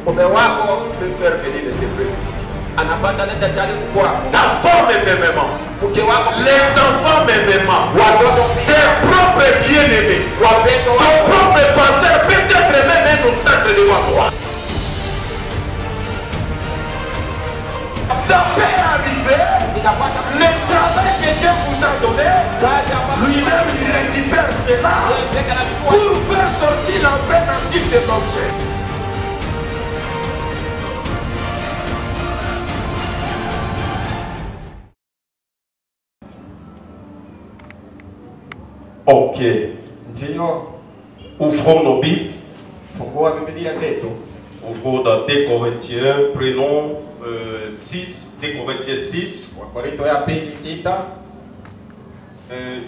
mume wako peut faire venir les épreuves ici. anapata leta jaribu kwako, Ta femme même, mke wako, les enfants même, watoto, tes propres bien-aimés, wapendo ton wako, propre pasteur, peut-être même un obstacle devant toi. Ça peut arriver. inapata Le travail que Dieu vous a donné, lui-même il récupère cela pour faire sortir la peine en type de l'objet. Ok. ndio Ouvrons nos Bibles. fungua Biblia zetu. Ouvrons dans 2 Corinthiens, prenons 6, 2 Corinthiens 6, Wakorintho ya pili 6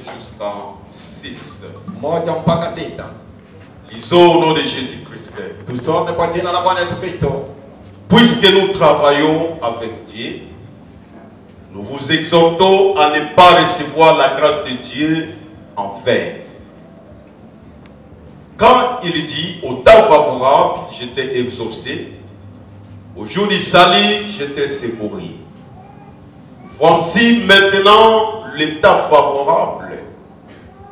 jusqu'en 6. 1 mpaka 6. Lisons au nom de Jésus-Christ. Tusome kwa jina la Bwana Yesu Kristo. Puisque nous travaillons avec Dieu, nous vous exhortons à ne pas recevoir la grâce de Dieu en vain. Quand il dit au temps favorable, j'étais exaucé, au jour du salut, j'étais secouru. Voici maintenant l'état favorable.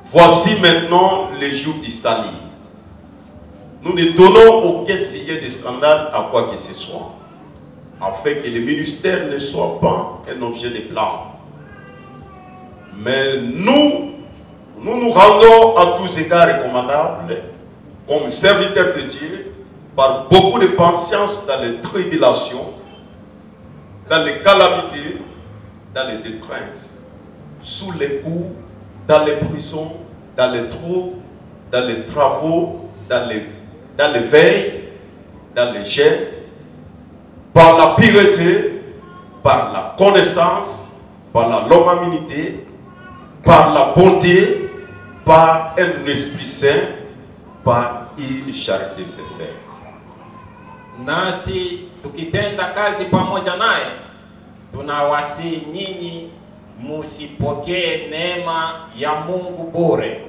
Voici maintenant le jour du salut. Nous ne donnons aucun signe de scandale à quoi que ce soit, afin que le ministère ne soit pas un objet de blâme. Mais nous nous rendons à tous égards recommandables, comme serviteurs de Dieu, par beaucoup de patience dans les tribulations, dans les calamités, dans les détresses, sous les coups, dans les prisons, dans les troubles, dans les travaux, dans les veilles, dans les jeûnes, par la pureté, par la connaissance, par la longanimité, par la bonté, par un esprit saint, par une charité sincère. Nasi tukitenda kazi pamoja naye, tunawasihi nyinyi musipokee neema ya Mungu bure,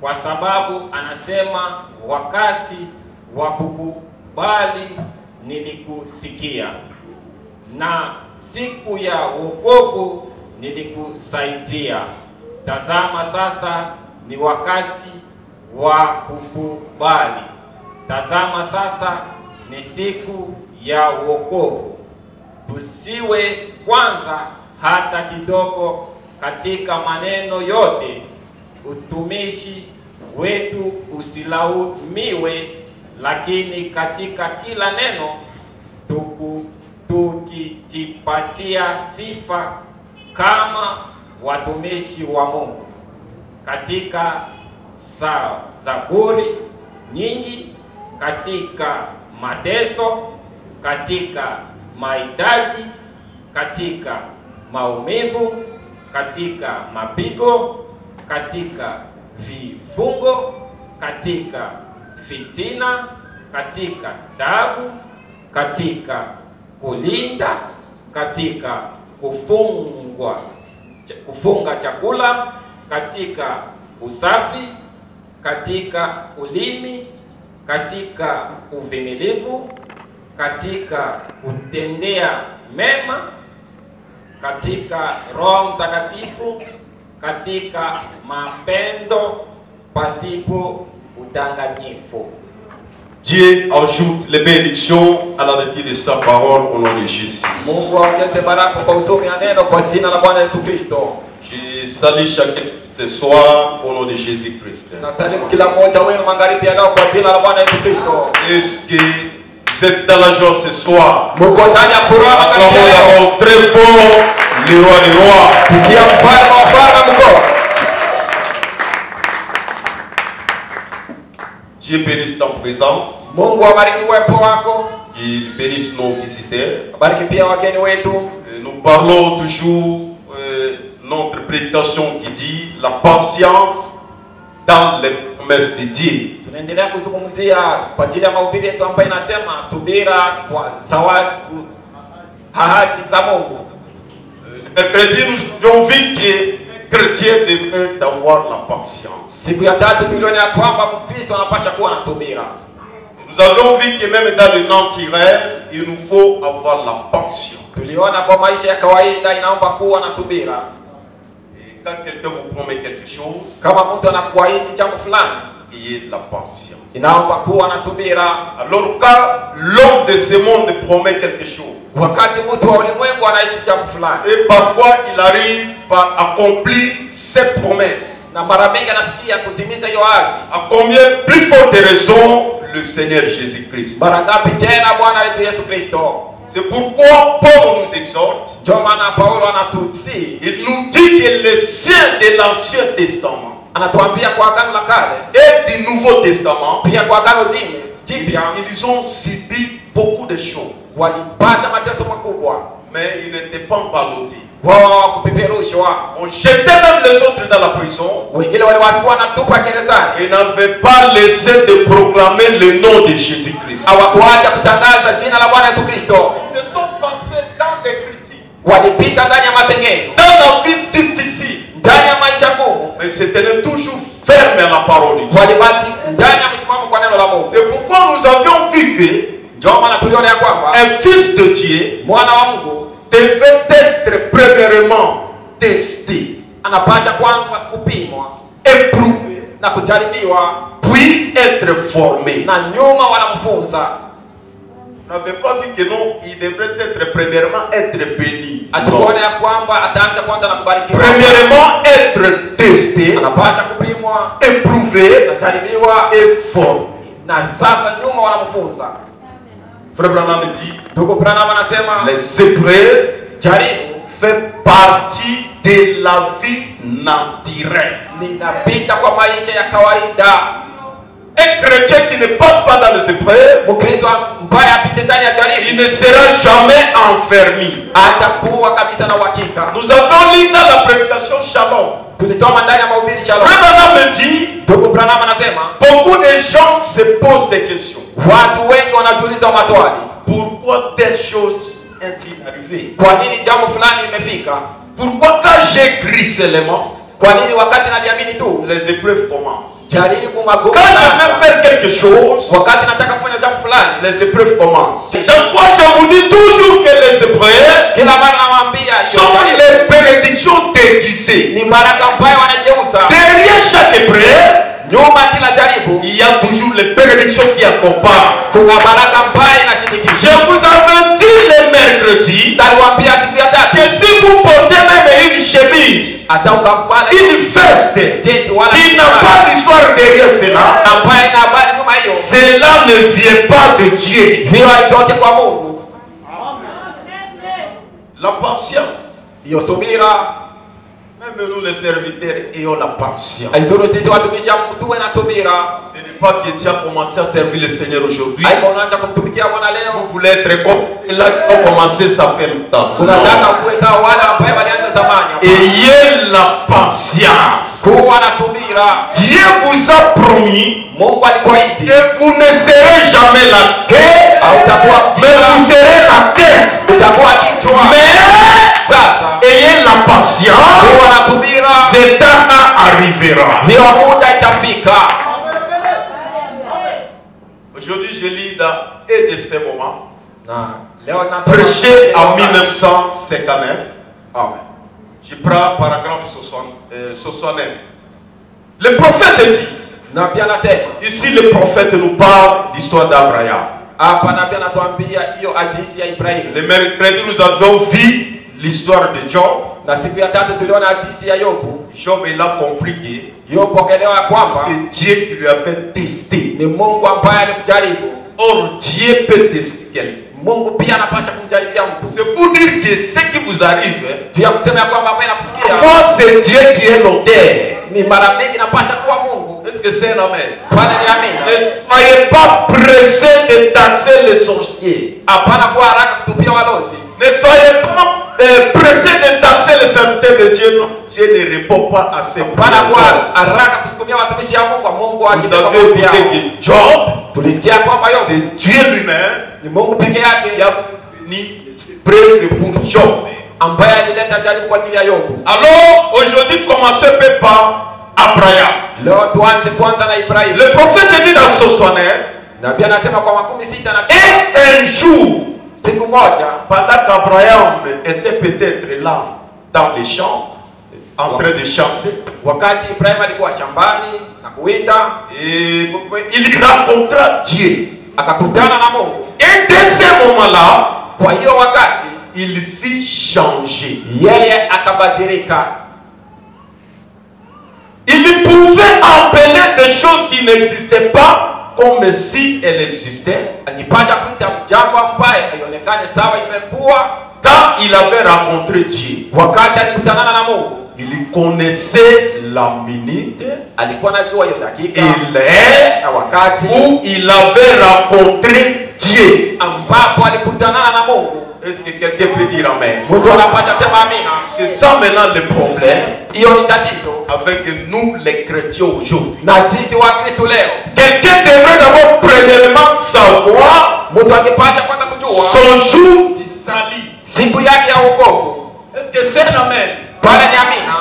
kwa sababu anasema wakati wa kukubali nilikusikia, na siku ya wokovu nilikusaidia. Tazama sasa ni wakati wa kukubali. Tazama sasa ni siku ya wokovu. Tusiwe kwanza hata kidogo katika maneno yote. Utumishi wetu usilaumiwe, lakini katika kila neno tukijipatia sifa kama watumishi wa Mungu, katika zaburi nyingi, katika mateso, katika mahitaji, katika maumivu, katika mapigo, katika vifungo, katika fitina, katika taabu, katika kulinda, katika kufunga chakula, katika usafi, katika ulimi, katika uvumilivu, katika kutendea mema, katika Roho Mtakatifu, katika mapendo pasipo udanganyifu. Dieu ajoute les bénédictions à la lecture de sa parole au nom de Jésus. Mungu aongeze baraka kwa usomi wa neno kwa jina la Bwana Yesu Kristo. Je salue chacun ce soir au nom de Jésus-Christ. Nasalimu kila mmoja wenu magharibi ya leo kwa jina la Bwana Yesu Kristo. Est-ce que vous êtes dans la joie ce soir? Mungu ndani ya furaha magharibi ya leo. Acclamons très fort le roi des rois. Tukia mfalme wa wafalme mkuu. Dieu bénisse ta présence. Mungu abariki uwepo wako. Il bénisse nos visiteurs. Abariki pia wageni wetu. Nous parlons toujours notre prédication qui dit la patience dans les promesses de Dieu. Tunaendelea kuzungumzia kwa ajili ya mahubiri yetu ambayo inasema subira kwa zawadi ahadi za Mungu. Mercredi, nous avons vu que chrétien devrait avoir la patience. Siku ya tatu tuliona kwamba Mkristo anapaswa kuwa na subira. Nous avons vu que même dans le naturel, il nous faut avoir la pension. Tuliona kwa maisha ya kawaida inaomba kuwa na subira. Et quand quelqu'un vous promet quelque chose, Kama mtu anakuahidi jambo fulani, ayez la pension. inaomba kuwa na subira. Alors quand l'homme de ce monde promet quelque chose, Wakati mtu wa ulimwengu anaiti jambo fulani, et parfois il arrive par accomplir ses promesses, na mara mingi anasikia kutimiza hiyo ahadi, à combien plus forte raison le Seigneur Jésus-Christ. mara ngapi tena Bwana wetu Yesu Kristo. C'est pourquoi Paul nous exhorte. Ndio maana Paulo anatusi, Il nous dit que les siens de l'Ancien Testament anatuambia kwa agano la kale et du Nouveau Testament, pia kwa agano jipya ils ont subi beaucoup de choses, walipata mateso makubwa, mais ils n'étaient pas ballottés. wao hawakupeperushwa. On jetait même les autres dans la prison Wengine walikuwa wanatupa gerezani, et n'avaient pas laissé de proclamer le nom de Jésus-Christ. hawakuacha kutangaza jina la Bwana Yesu Kristo. Ils se sont passés dans des critiques, Walipita ndani ya masengenyo, dans la vie difficile, ndani ya maisha ngumu, mais se tenaient toujours fermes à la parole de Dieu. walibaki ndani ya msimamo kwa neno la Mungu. C'est pourquoi nous avions vu que Ndio maana tuliona ya kwamba un fils de Dieu mwana wa Mungu devait être premièrement testé, anapasha kwanza kupimwa éprouvé, na kujaribiwa, puis être formé. na nyuma wanamfunza. On n'avait pas vu que non, il devrait être premièrement être béni. Non. Atuone ya kwamba ataanza kwanza na kubarikiwa. Premièrement être testé, Anapasha kupimwa, éprouvé anajaribiwa, et formé. na sasa nyuma wanamfunza. Frère Branham dit, Ndugu Branham anasema les épreuves jaribu font partie de la vie naturelle. linapita kwa maisha ya kawaida. Un chrétien qui ne passe pas dans les épreuves, Mkristo ambaye apite ndani ya il jaribu ne sera jamais enfermé. atakuwa kabisa na uhakika. Nous avons lu dans la prédication Shalom. Tulisoma ndani ya mahubiri Shalom. Frère Branham me dit, Ndugu Branham anasema beaucoup de gens se posent des questions. watu wengi wanajiuliza maswali, Pourquoi telle chose est-il arrivée? kwa nini jambo fulani imefika? Pourquoi quand j'ai cru seulement, Kwa nini wakati naliamini tu les épreuves commencent? jaribu magumu Quand je sana? veux faire quelque chose, Wakati nataka kufanya jambo fulani, les épreuves commencent. Chaque fois, je vous dis toujours que les épreuves kila mara nawaambia sont les bénédictions déguisées. ni baraka ambayo wanageuza. Derrière chaque épreuve, Nyuma kila jaribu il y a toujours les bénédictions qui accompagnent. kuna baraka ambayo Je inashindikisha. vous avais dit le mercredi Naliwaambia siku ya tatu, que si vous portez même une chemise, hata ukamfanya une veste jeti wala qui n'a pas d'histoire derrière cela, ambaye ina habari nyuma hiyo, cela ne vient pas de Dieu. hiyo haitoke kwa Mungu. La patience. Hiyo subira, Même nous les serviteurs ayons la patience. aizuru sisi watumishi wa Mungu tuwe na subira. Ce n'est pas que tu as commencé à servir le Seigneur aujourd'hui. Haiko unaanza kumtumikia Bwana Vous leo, voulez être comme ceux-là qui ont commencé ça fait longtemps. unataka kuwe sawa wale ambao walianza zamani. Ayez la patience. Kuwa na subira. Dieu vous a promis Mungu alikuahidi que vous ne serez jamais la tête, hautakuwa mais vous serez la tête. utakuwa kichwa. Mais Sasa ayez la kuwa patience, na subira, cet temps arrivera. hiyo muda itafika. Aujourd'hui, je lis dans un de ces moments, Na leo nasoma prêché en 1959. Amen. Je prends paragraphe 69. Le prophète dit, Na pia nasema ici le prophète nous parle d'histoire d'Abraham. hapa, na pia natuambia hiyo hadithi ya Ibrahimu. Le mercredi, nous avons vu l'histoire de Job. Na siku ya tatu tuliona hadithi ya Yobu. Job, il a compris que Yobu akaelewa kwamba c'est Dieu qui lui avait testé. ni Mungu ambaye alimjaribu. Or, Dieu peut tester quelqu'un. Mungu pia anapasha kumjaribia mtu. C'est pour dire que ce qui vous arrive, Tu ya kusema ya kwamba ambaye nakufikia parfois c'est Dieu qui est l'auteur. ni mara mingi napasha kuwa Mungu. Est-ce que c'est un amen? Pale ni amina. Ne soyez pas pressés de taxer les sorciers. Hapana kuwa haraka kutupia walozi. Ne soyez pas pressés de taxer les serviteurs de Dieu. Non, Dieu ne répond pas à ces Hapana kuwa prières. haraka kusukumia watumishi ya Mungu. Mungu Vous akisema avez mambo yao. écouté que Job, Tulisikia kwamba Yobu c'est Dieu lui-même ni Mungu peke qui yake a fini preuve pour Job. ambaye alileta jaribu kwa ajili ya Yobu. Alors, aujourd'hui, commencez par Abraham. Leo tuanze kwanza na Ibrahimu. Le prophète dit dans 69, Na pia anasema kwa 65. Et un jour, Siku moja, pendant qu'Abraham était peut-être là dans les champs, en train de chasser, wakati Ibrahim alikuwa shambani na kuwinda, et il rencontra Dieu. akakutana na Mungu. Et dès ce moment-là, Kwa hiyo wakati il fit changer. yeye akabadilika. Il pouvait appeler des choses qui n'existaient pas comme si elles existaient. Alipasha kuita jambo ambaye haionekane sawa imekuwa. Quand il avait rencontré Dieu, Wakati alikutanana na Mungu, il connaissait la minute alikuwa anajua hiyo dakika et l'heure na wakati où il avait rencontré Dieu. ambapo alikutanana na Mungu. Est-ce que quelqu'un peut dire amen? Mtu anapasha sema amina. C'est ça maintenant le problème Hiyo ni tatizo avec nous les chrétiens aujourd'hui. na sisi wa Kristo leo. Quelqu'un devrait d'abord premièrement savoir Mtu angepasha kwanza kujua son jour du salut. siku yake ya wokovu. Est-ce que c'est l'amen? Pale ni amina,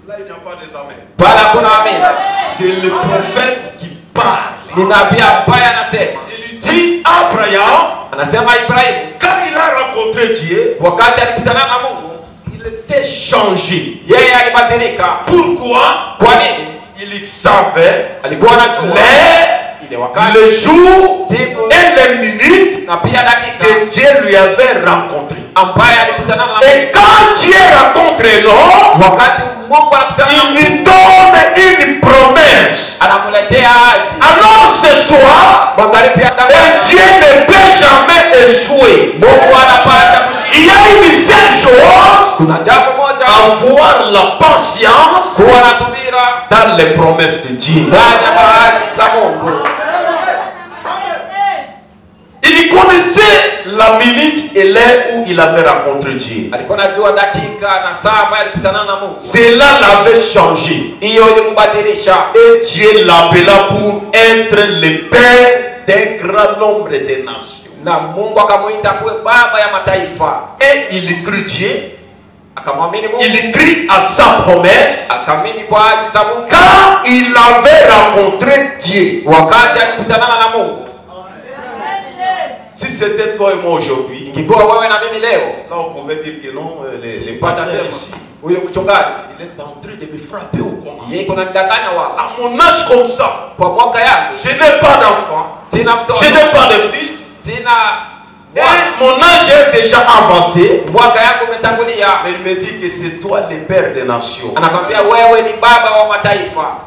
Là, il n'y a pas des amens. pale hakuna amina. C'est le prophète qui parle. Ni nabii ambaye anasema, Il dit Abraham, anasema Ibrahimu quand il a rencontré Dieu, wakati alikutana na Mungu, il était changé. yeye alibadilika. Pourquoi? Kwa nini? Il savait Alikuwa anajua ile wakati, le jour siku et les minutes na pia dakika que Dieu lui avait rencontré. ambaye alikutana na Mungu. Et quand Dieu rencontre l'homme, Wakati Mungu anakutana na il Mungu, lui donne une promesse. anamuletea ahadi. Alors ce soir, Magharibi ya et Dieu ne peut jamais échouer. Mungu anapata Il y a une seule chose, kuna jambo moja, avoir la patience kuwa na subira dans les promesses de Dieu. ndani ya ahadi za Mungu. Il connaissait la minute et l'heure où il avait rencontré Dieu. Alikuwa anajua dakika na saa ambayo alikutana na Mungu. Cela l'avait changé. Hiyo ilimubadilisha. Et Dieu l'appela pour être le père d'un grand nombre de nations. Na Mungu akamuita kuwe baba ya mataifa. Et il crut Dieu. Akamwamini Mungu. Il crut à sa promesse. Akaamini kwa ahadi za Mungu. Quand il avait rencontré Dieu. Wakati alikutana na Mungu. Si c'était toi et moi aujourd'hui, Ingekuwa wewe na mimi leo, là on pouvait dire que non, les pasha pasteurs sema ici, huyo mchungaji il est en train de me frapper au comment. yeye kuna nidanganya wao. À mon âge comme ça, Kwa mwaka yangu je n'ai pas d'enfant, sina mtoto, je n'ai pas de fils, sina et mon âge est déjà avancé. mwaka yangu umetangulia. Mais il me dit que c'est toi le père des nations. Anakwambia wewe ni baba wa mataifa.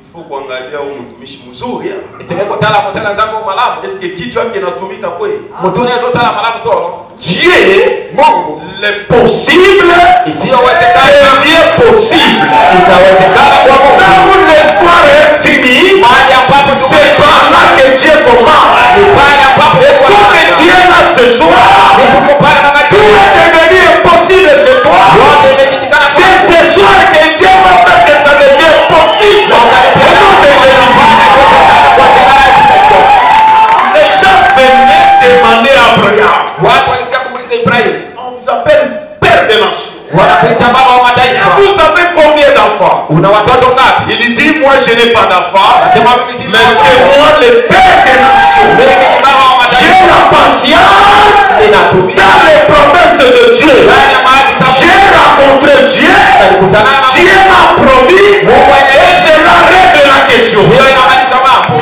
Il faut kuangalia huyu mtumishi mzuri. Isemeko tala msala zangu malamu. Est-ce que kichwa kinatumika kweli? Mtu unaweza sala malamu solo. Dieu, Mungu le possible isiyowezekana devient possible. itawezekana kwa Mungu. Là où l'espoir est fini, Mahali ambapo c'est par là que Dieu commence. ni pale ambapo Et comme Dieu est là ce soir, ni tuko pale na tout est devenu impossible chez toi. yote imeshindikana kwa C'est ce soir que Dieu va faire que ça devienne possible. Au nom de Jésus-Christ. Les gens venaient demander à Abraham. watu walikuja kumuuliza Ibrahim, On vous appelle père des nations. wanakuita baba wa Et mataifa, vous avez combien d'enfants? una watoto ngapi? Il dit, moi je n'ai pas d'enfants, Anasema mimi sina mais c'est watoto. moi le père des nations. Mimi ni baba wa J'ai mataifa. la patience Ninasubiri dans les promesses de Dieu. ndani ya mahadi za J'ai Mungu. rencontré Dieu. Alikutana na Dieu m'a promis. Mungu Et cela règle la question. hiyo inamaliza mambo.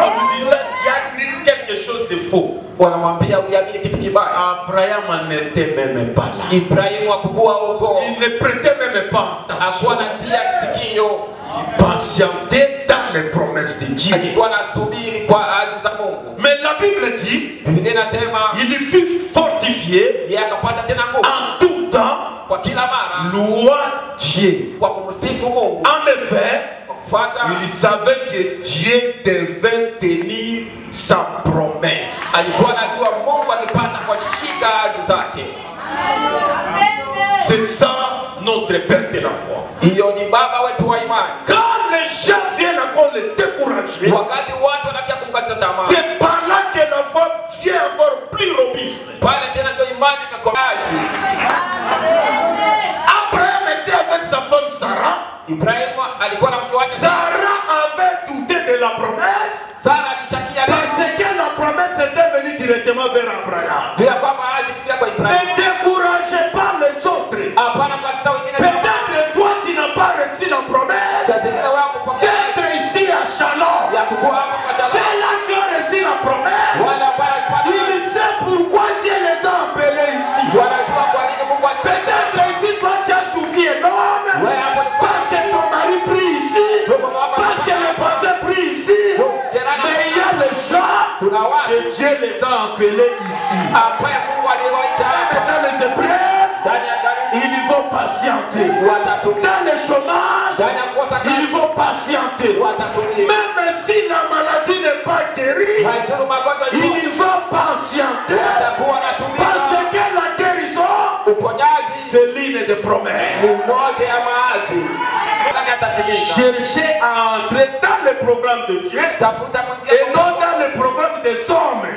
On lui disait, tu as écrit quelque chose de faux. Wanamwambia uliamini kitu kibaya. Abraham n'était même pas là. Ibrahimu hakuwa huko, Il ne prêtait même pas attention. hakuwa anatia sikio, Il patientait dans les promesses de Dieu. alikuwa anasubiri kwa ahadi za Mungu. Mais la Bible dit, Biblia inasema il fut fortifié yeye akapata tena nguvu en tout temps, kwa kila mara loua Dieu. kwa kumsifu Mungu. En effet, Kwa kufuata il savait que Dieu devait tenir sa promesse. alikuwa anajua Mungu alipasa kwa shika ahadi zake. C'est ça notre Père de la foi. Hiyo ni baba wetu wa imani. Quand les gens viennent encore le décourager, Wakati watu wanakia kumkata tamaa, c'est par là que la foi vient encore plus robuste. pale tena ndio imani imekomaji. Abraham était avec sa femme Sarah. Ibrahimu alikuwa na mke wake. Sarah avait douté de la promesse. appelé ici. Dans les épreuves, ils vont patienter. Dans le chômage, ils vont patienter. Même si la maladie n'est pas guérie, ils vont patienter. Parce que la guérison, c'est l'une des promesses. Cherchez à entrer dans le programme de Dieu et non dans le programme des hommes.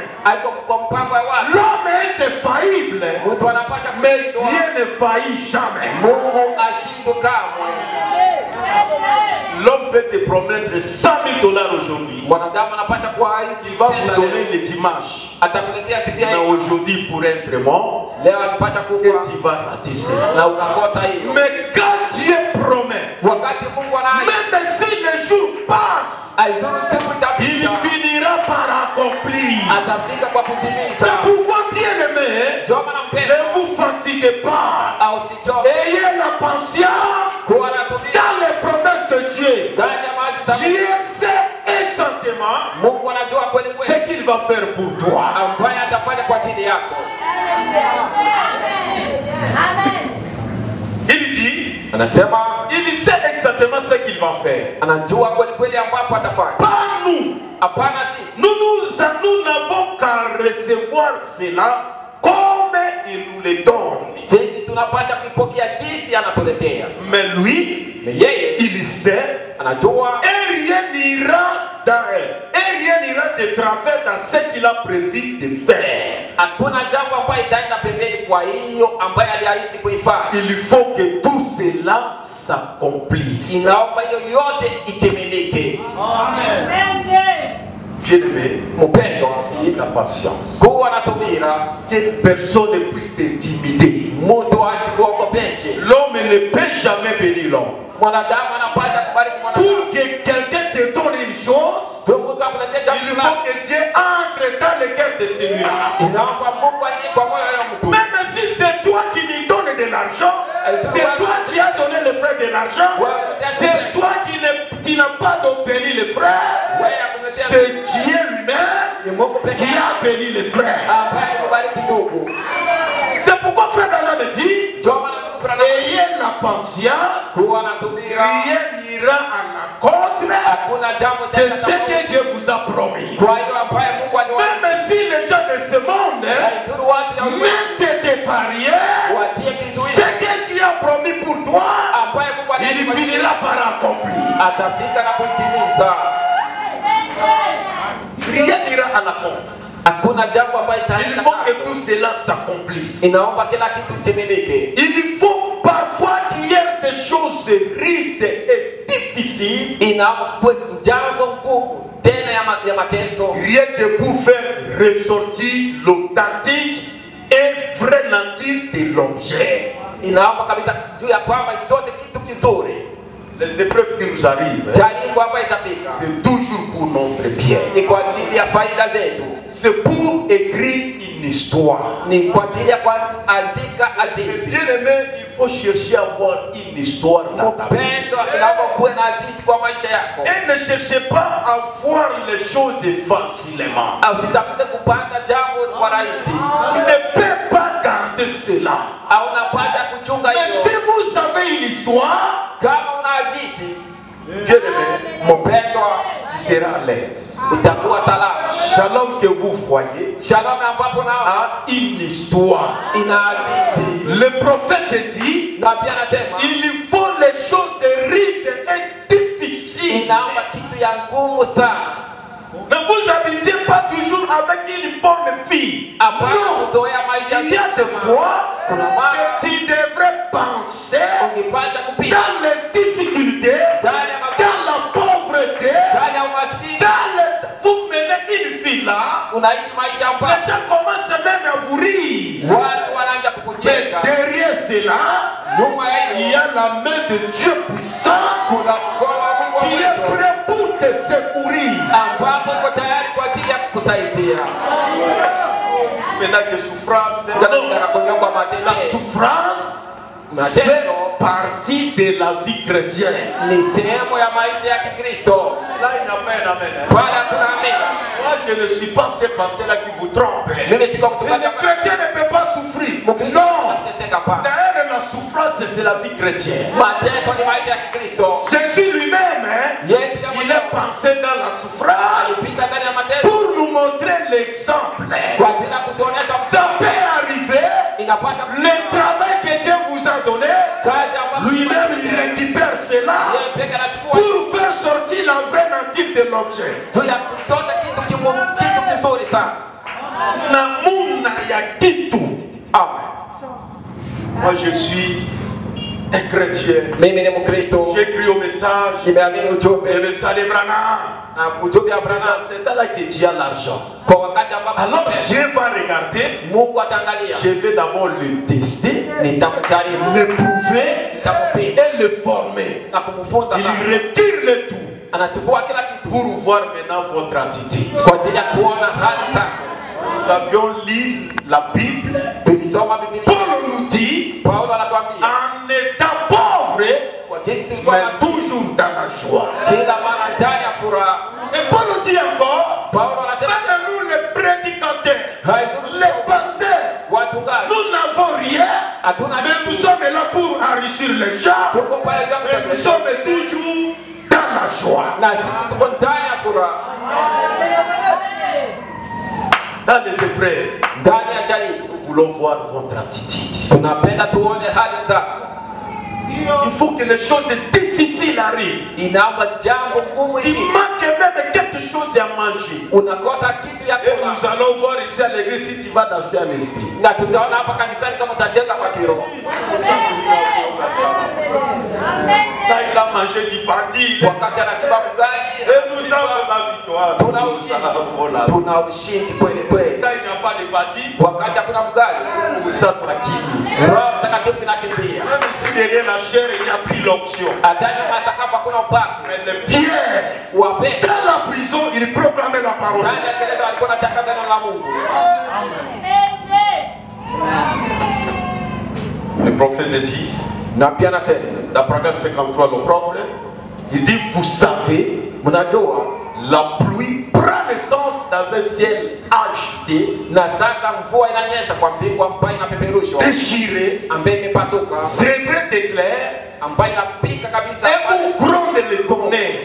L'homme est infaillible, mais Dieu ne faillit jamais. L'homme peut te promettre $100 000 aujourd'hui. Il va vous donner le dimanche. Mais aujourd'hui, pour être mort, et tu vas rater cela. Mais quand Dieu promet, même si le jour passe, il finira par accomplir. C'est pourquoi, bien aimé, ne vous fatiguez pas. Ayez la patience dans les promesses de Dieu. Dieu sait exactement ce qu'il va faire pour toi. Il dit, il sait exactement ce qu'il va faire. Pas nous. Nous n'avons qu'à recevoir cela comme il nous le donne. Mais lui, il sait, et rien n'ira dans elle. Et rien n'ira de travers dans ce qu'il a prévu de faire. Il faut que tout cela s'accomplisse. Bien-aimé, ayez la patience. Que personne ne puisse t'intimider. L'homme ne peut jamais bénir l'homme. Pour que quelqu'un te donne une chose, il faut que Dieu entre dans le cœur de celui-là. Même si c'est toi qui lui donnes de l'argent, c'est toi qui as donné le frère de l'argent, c'est toi qui n'as pas béni le frère, c'est Dieu lui-même qui a béni le frère. C'est pourquoi frère Branham me dit, ayez la patience, rien n'ira à l'encontre de ce que Dieu vous a promis. Même si les gens de ce monde mettent des barrières, ce que Dieu a promis pour toi, il finira par accomplir. Rien n'ira à l'encontre. Il faut que tout cela s'accomplisse. Il faut parfois qu'il y ait des choses rides et difficiles. Rien que pour faire ressortir l'authentique et vrai nature de l'objet. Les épreuves qui nous arrivent, c'est toujours pour notre bien. C'est pour écrire une histoire. Bien aimé, il faut chercher à avoir une histoire dans ta vie. Et ne cherchez pas à voir les choses facilement. Tu ne peux pas garder cela. Mais si vous avez une histoire, bien aimé, tu seras à l'aise. Shalom que vous voyez a une histoire. Le prophète dit, il faut les choses rides et difficiles. Ne vous habituez pas toujours avec une bonne fille. Non, il y a des fois que tu devrais penser dans les difficultés, dans la pauvreté, vous menez une vie là, les gens commencent même à vous rire. Mais derrière cela, il y a la main de Dieu puissant qui est prêt pour te secourir. Maintenant que souffrance, la souffrance fait partie de la vie chrétienne. Ni sehemu ya maisha ya Kikristo. Là, il n'y a pas d'amen. Pale hakuna amina. Moi, je ne suis pas ces passés-là qui vous trompent. Mimi siko Le mchungaji. chrétien ne peut pas souffrir. Mkristo Non. anateseka pa. D'ailleurs, la souffrance, c'est la vie chrétienne. Mateso ni maisha ya Kikristo. Jésus lui-même, Yesu il est passé dans la souffrance alipita ndani ya mateso pour nous montrer l'exemple. kwa ajili ya kutuonyesha Ça peut arriver. inapaswa Le travail que Dieu vous a donné, kazi ambayo lui-même, il récupère cela yeye peke anachukua pour faire sortir la vraie nature de l'objet. tu ya kutoa kitu kizuri sana. Namuna ya kitu. Amen. Moi, je suis un chrétien. Mimi ni Mkristo. J'ai cru au message. Nimeamini ujumbe. Le message de Branham. Na ujumbe wa Branham. C'est dans là que Dieu a l'argent. Kwa wakati ambapo Alors Dieu va regarder. Mungu ataangalia. Je vais d'abord le tester, Nitamjaribu. l'éprouver Nitamupima et le former. na kumfunza Il sana. retire le tout Anachukua kila kitu pour voir maintenant votre attitude. kwa ajili ya kuona hali zako. Nous avions lu la Bible. Tulisoma Biblia. Paul nous dit, Paulo anatuambia en étant pauvre, kwa jinsi tulikuwa mais toujours dans la joie. kila mara ndani ya furaha. Et Paul nous dit encore, Paulo anasema même nous les prédicateurs, haizuru les pasteurs, wachungaji nous n'avons rien, hatuna mais nous sommes là pour enrichir les gens. tuko pale juu Mais nous sommes toujours dans la joie. na sisi tuko ndani ya furaha, Dans les épreuves, ndani ya jaribu. nous voulons voir votre attitude. Tunapenda tuone hali zako. Il faut que les choses difficiles arrivent. Inaomba jambo ngumu Il hili, manque même quelque chose à manger. unakosa kitu ya Et kula, nous allons voir ici à l'église si tu vas danser à l'esprit. na tutaona hapa kanisani kama utacheza kwa kiroho. Quand il a mangé du parti, Wakati anashiba ugali, et nous avons la victoire. tuna Nous ushindi, allons la- tuna ushindi kweli kweli. Quand il n'y a pas de parti, Wakati hakuna ugali, nous sommes tranquilles. Roho Mtakatifu inakimbia. Même si derrière la chair, il n'y a plus l'option. Hata nyuma ya sakafu hakuna upako. Mais le Pierre, Wapenda dans la prison, il proclamait la parole. ndani ya gereza walikuwa wanatangaza neno la Mungu. Le prophète dit, Na pia nasema dans Proverbe 53, le problème, il dit, vous savez, mnajua la pluie prend naissance dans un ciel agité, na sasa mvua inanyesha kwa mbingu ambayo inapeperushwa, déchiré, ambayo imepasuka, zébré d'éclairs, ambayo inapika kabisa, et où gronde le tonnerre.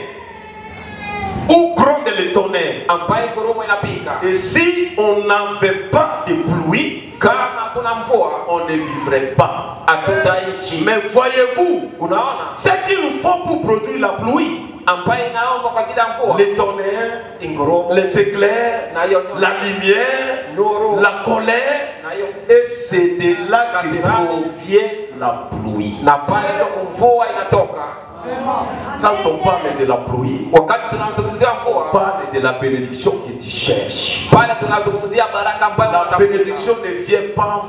Où gronde le tonnerre. ambayo ngurumo inapika. Et si on n'avait pas de pluie, Kama hakuna mvua on ne vivrait pas. hatutaishi. Mais voyez-vous, Unaona, ce qu'il nous faut pour produire la pluie, ambayo inaomba kwa ajili ya mvua, les tonnerres, ngurumo les éclairs, na hiyo la lumière, nuru la colère, na hiyo et c'est de là que provient la pluie. na pale ndio mvua inatoka. Quand on parle de la pluie, Wakati tunazungumzia on mvua, parle de la bénédiction que tu cherches. pale tunazungumzia baraka ambayo La unatafuta. bénédiction ne vient pas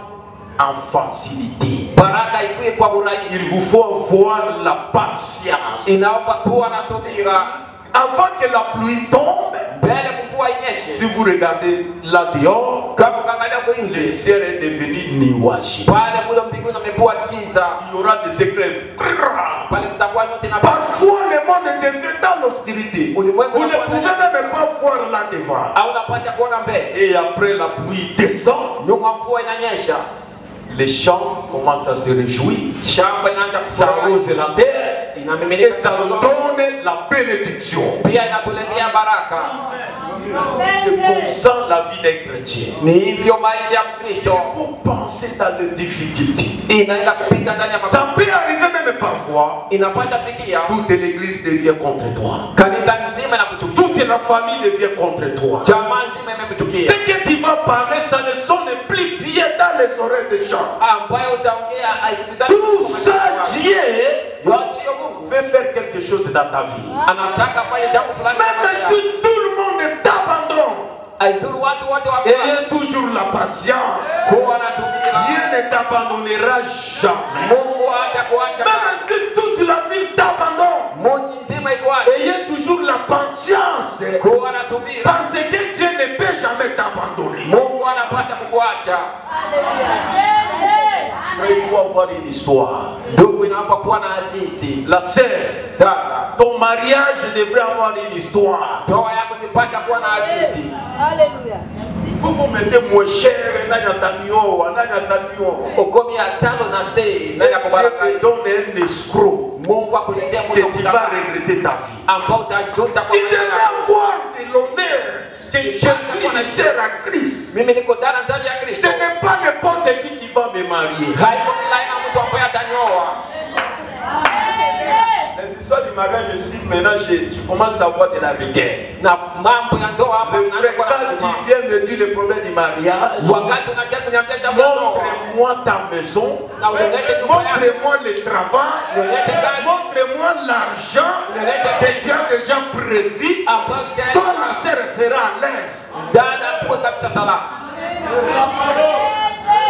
en facilité. Baraka ikue kwa urahisi, Il vous faut avoir la patience. inaomba kuwa na subira. Avant que la pluie tombe, Mbele mvua inyeshe, si vous regardez là dehors, kama ukaangalia huko le nje, ciel est devenu nuageux. pale kule mbinguni amekuwa giza, Il y aura des éclairs. pale kutakuwa nyota na Parfois, le monde devient dans l'obscurité. Vous ne pouvez même pas voir là devant. au unapasha kuona mbele. Et après, la pluie descend. Nyuma mvua inanyesha, Les champs commencent à se réjouir. shamba inaanza Ça kufurahi, arrose la terre. Et inamiminika ça nous sana, donne la bénédiction. pia inatuletea baraka. C'est comme ça la vie des chrétiens. Ni hivyo maisha ya Il Mkristo faut penser dans les difficultés. inaenda kupita ndani ya Ça peut arriver même parfois. inapasha fikia Toute l'église devient contre toi. kanisa nzima inakuchukia, Toute la famille devient contre toi. jamaa nzima Ce imekuchukia, que tu vas parler, ça ne sonne plus bien dans les oreilles des gens. ambayo utaongea aisikizane. Tout ça, Dieu yote hiyo Mungu veut faire quelque chose dans ta vie. anataka afanye jambo fulani, Même si tout le monde t'abandonne, aizuru watu wote wa ayez toujours la patience. kuwa na subira. Dieu ne t'abandonnera jamais. Mungu hatakuacha, Même si toute la ville t'abandonne, mji nzima ikuache, ayez toujours la patience. kuwa na subira. Parce que Dieu ne peut jamais t'abandonner. Mungu anapasha kukuacha. Frère, il faut avoir une histoire. Ndugu, inaomba kuwa na hadithi. La sœur, Dada, ton mariage devrait avoir une histoire. ndoa yako inapaswa kuwa na hadithi. Alléluia. Vous vous mettez moins cher, Ukomi ya tano na sei, nani akubaraka? Dieu te donne un escroc Mungu akuletea que mtu tu vas regretter ta vie. ambao utajuta kwa Il maisha devrait yako. avoir de l'honneur que je suis une sœur à Christ. Mimi niko dada ndani ya Ce Kristo. n'est pas n'importe qui va me marier. Haiko kila aina mtu ambaye atanioa. Les histoires du mariage ici, maintenant, je commence à avoir de la rigueur. Na mambo ya ndoa hapa Le frère, naanza quand kusema. tu viens me dire le problème du mariage, Wakati unakia kuniambia jambo la ndoa, montre-moi ta maison, na unionyeshe nyumba yako, montre-moi le travail, unionyeshe kazi montre-moi l'argent que tu as déjà prévu. ambayo Toi, la sœur sera à l'aise. dada kuwe kabisa salama.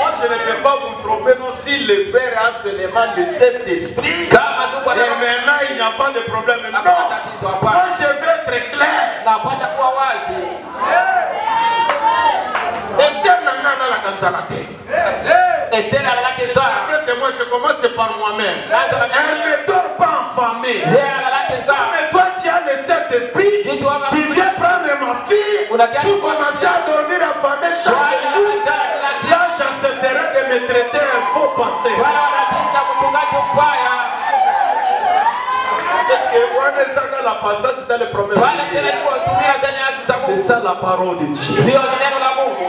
Moi, je ne peux pas vous tromper, non, si le frère a seulement le Saint-Esprit. Kama ndugu Et maintenant, il n'y a pas de problème. Non, hakuna tatizo moi, hapa. je vais être clair. Napasha kuwa wazi. Esther n'a pas la cancelate. Esther alalake Zara. Après que moi, je commence par moi-même. Elle ne dort pas affamée. Yeye alalake Zara. Mais toi, tu as le Saint-Esprit. Tu viens prendre ma fille pour commencer à dormir affamée chaque jour. Là, j'accepterai de me traiter un faux pasteur. Wala wanatinda mchungaji mbaya. Parce que moi, la passage, c'est dans le promesse de Wala tena Dieu. yuko subira ndani ya haki za C'est Mungu. ça la parole de Dieu. Ndio ni neno la Mungu.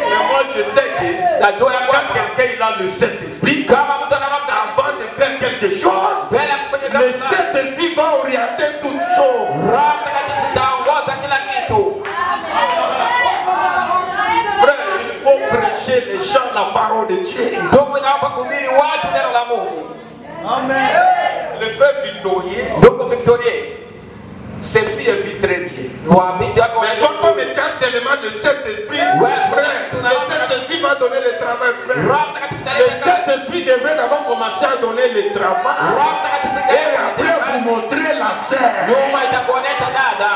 Mais moi, je sais que Najua ya quand kwamba quelqu'un il a le Saint-Esprit, kama mtu ana Roho Mtakatifu, avant de faire quelque chose, mbele ya kufanya le kazi fulani, Saint-Esprit va orienter toutes choses. Roho Mtakatifu itaongoza kila kitu. Frère, il faut prêcher les gens la parole de Dieu. Ndugu, inaomba kuhubiri watu neno la Mungu. Le frère Victorien, Ndugu Victorie, ses filles vivent très bien. wabiti wako Mais toi, comme tu as seulement le Saint-Esprit, frère, le Saint-Esprit va donner le travail, frère. Roho Mtakatifu Le italeta kazi. Saint-Esprit devrait d'abord commencer à donner le travail. Roho Mtakatifu Et italeta après kazi. vous montrer la sœur. Nyuma itakuonyesha dada.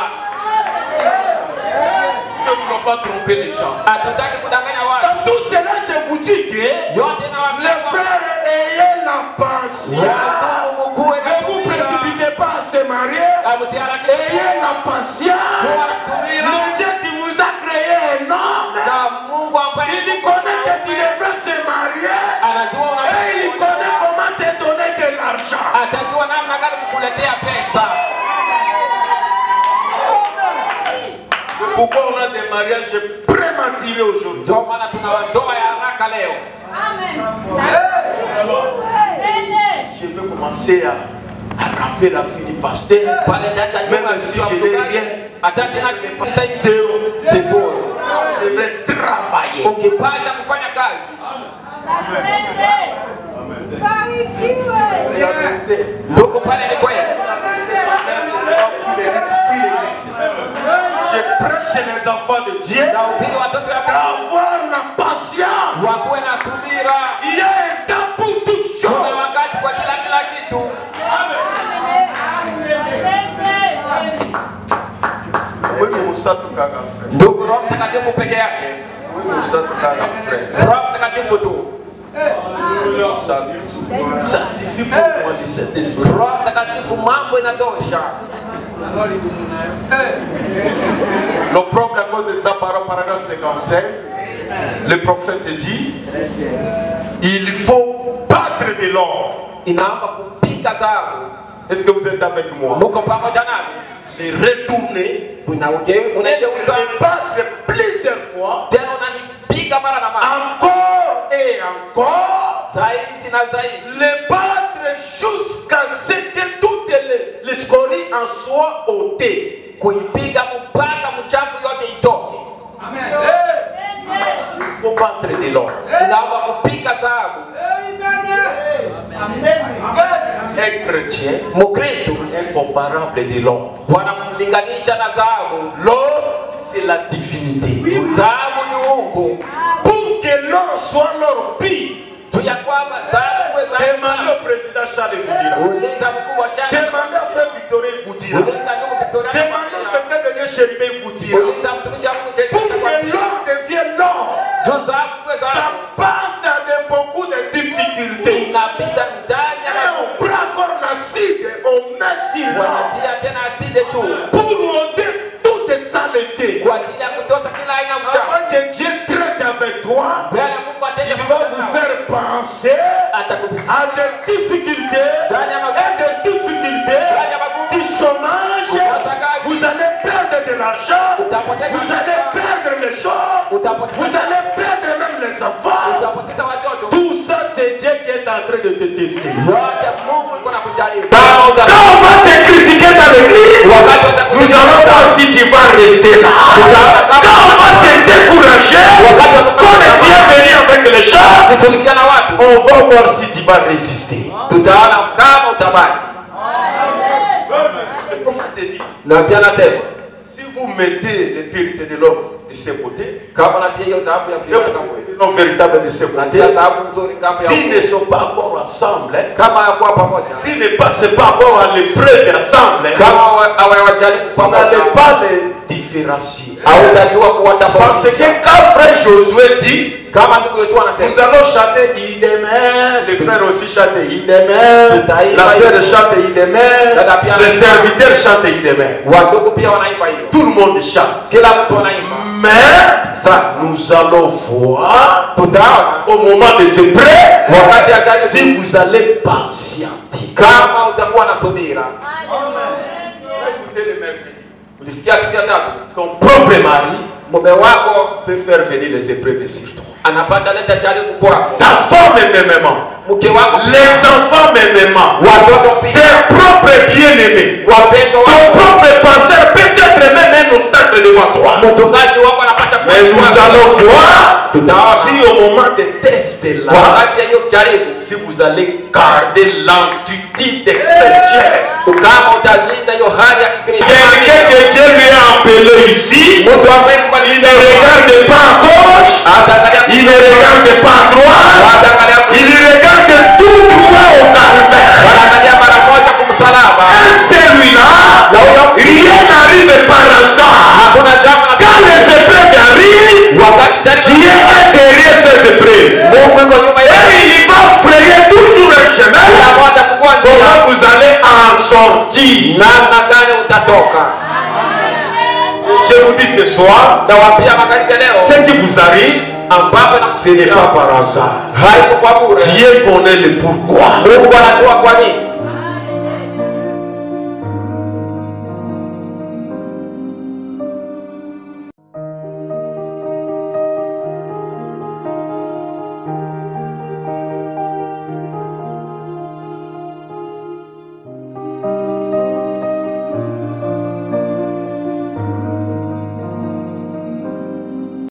Ne voulons pas tromper les gens. Hatutaki kudanganya watu. Dans tout cela, je vous dis que Yote na les frères, ayez la patience. Ne vous précipitez pas à se marier. Ayez la patience. Le Dieu qui vous a créé un homme, il connaît que tu devrais se marier. Et il connaît comment te donner de l'argent. atajua namna gani kukuletea pesa. Pourquoi on a des mariages prématurés aujourd'hui? Ndio maana tuna ndoa ya haraka leo. Je vais commencer à ramper la fille du pasteur. Pale dada Même nyuma si sio je n'ai mchungaji. rien, Atajina kipesa zéro. sifuri. Je devrais travailler. Ukipasha kufanya kazi. C'est la vérité. Ndugu, pale ni kweli. Je prêche les enfants de Dieu Na upige watoto ya Mungu d'avoir la patience. wakuwe na subira. Il y a un temps pour toutes Kuna choses. wakati kwa kila kitu. Oui, nous sommes tous frère. Ndugu, Roho Mtakatifu peke yake. Oui, nous sommes tous frère. Roho Mtakatifu tu. Ça suffit pour moi de cet esprit. Roho Mtakatifu mambo inatosha. Le problème à cause de sa parole, paragraphe 55, le prophète dit, il faut battre de l'or. Inaomba kupiga dhahabu. Est-ce que vous êtes avec moi? Muko pamoja nami? Et retourner, Unaugeuza et battre plusieurs fois, tena unanipiga mara na mara. encore et encore, Zaidi na zaidi. les battre jusqu'à ce que toutes les scories en soient ôtées. Kuipiga mpaka mchafu yote itoke. Il faut battre de l'or. Unaomba kupiga dhahabu. Un chrétien Mkristo incomparable de l'or. wanamlinganisha na dhahabu. L'or, c'est la divinité. Dhahabu ni uungu. Pour que l'or soit l'or pire, Tu ya kwamba dhahabu kuwe demandez dhahabu. au président Charles, il vous dira. Uliza mkuu wa shamba. Demandez au frère Victorien, il vous dira. Uliza ndugu Victoria. Demandez au spectateur de Dieu Chéribé, il vous dira. Uliza mtumishi wa Mungu Sheria. Pour que l'or devienne l'or, Dhahabu penser à des difficultés et des difficultés, du chômage, vous allez perdre de l'argent, vous allez perdre les choses, vous allez perdre même les enfants. Tout ça, c'est Dieu qui est en train de te tester. Quand on va te critiquer dans l'église, nous allons voir si tu vas rester là. Quand on va te décourager, quand Dieu est venu avec les gens, on va voir si tu vas résister. Le prophète dit, si vous mettez les vérités de l'homme de ce côté, non véritable de ce côté, s'ils ne sont pas encore ensemble, s'ils ne passent pas encore à l'épreuve ensemble, on n'allait pas les différencier. Parce que quand frère Josué dit, nous allons chanter Idemé, les frères aussi chantent Idemé, la sœur chante Idemé, les serviteurs chantent Idemé. Tout le monde chante. Mais nous allons voir au moment des épreuves si vous allez patienter. Écoutez le mercredi. Ton propre mari peut faire venir les épreuves sur toi. Ta femme mêmement, les enfants mêmement, tes propres bien-aimés, ton propre pasteur, peut-être même un obstacle devant toi. Mais nous allons voir si au moment des tests là, si vous allez garder l'attitude des chrétiens. Quelqu'un que Dieu lui a appelé ici, il ne regarde pas à gauche, il ne regarde pas à droite, il regarde tout droit au calvaire. Et celui-là, rien n'arrive par hasard. Quand les épreuves arrivent, Dieu est derrière ces épreuves. Et il va frayer toujours un chemin. Comment vous allez en sortir? Je vous dis ce soir, ce qui vous arrive, ce n'est pas par hasard. Dieu connaît le pourquoi.